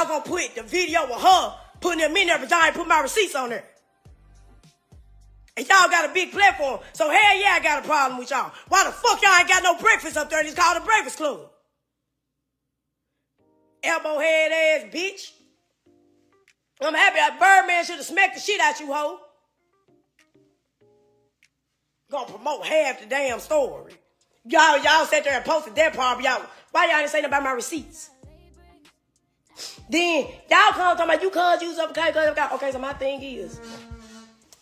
gonna put the video of her putting them in there, but y'all ain't put my receipts on there. And y'all got a big platform, so hell yeah, I got a problem with y'all. Why the fuck y'all ain't got no breakfast up there? It's called the Breakfast Club. Elbow head ass bitch. I'm happy that Birdman should have smacked the shit out you, hoe. Gonna promote half the damn story. Y'all sat there and posted that part, y'all. Why y'all didn't say nothing about my receipts? Then y'all come talking about you cuz you was up, okay, so my thing is,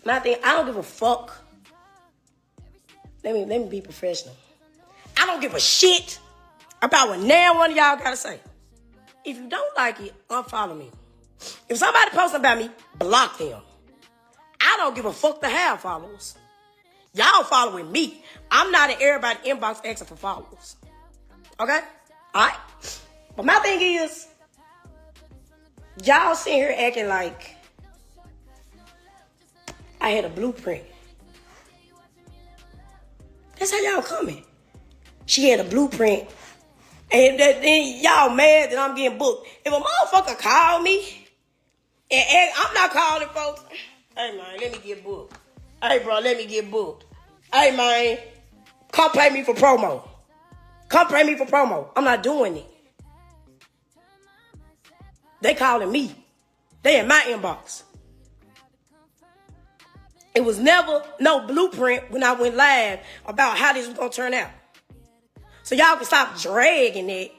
I don't give a fuck. Let me be professional. I don't give a shit about what now one of y'all gotta say. If you don't like it, unfollow me. If somebody posts about me, block them. I don't give a fuck to have followers. Y'all following me. I'm not in everybody's inbox asking for followers. Okay? Alright? But my thing is, y'all sitting here acting like I had a blueprint. That's how y'all coming. She had a blueprint. And then y'all mad that I'm getting booked. If a motherfucker call me, and I'm not calling folks. Hey, man, let me get booked. Hey, bro, let me get booked. Hey, man, come pay me for promo. Come pay me for promo. I'm not doing it. They calling me. They in my inbox. It was never no blueprint when I went live about how this was going to turn out. So y'all can stop dragging that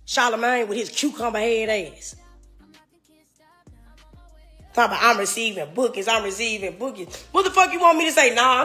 Charlamagne with his cucumber head ass. Talking about I'm receiving bookings. What the fuck you want me to say? Nah,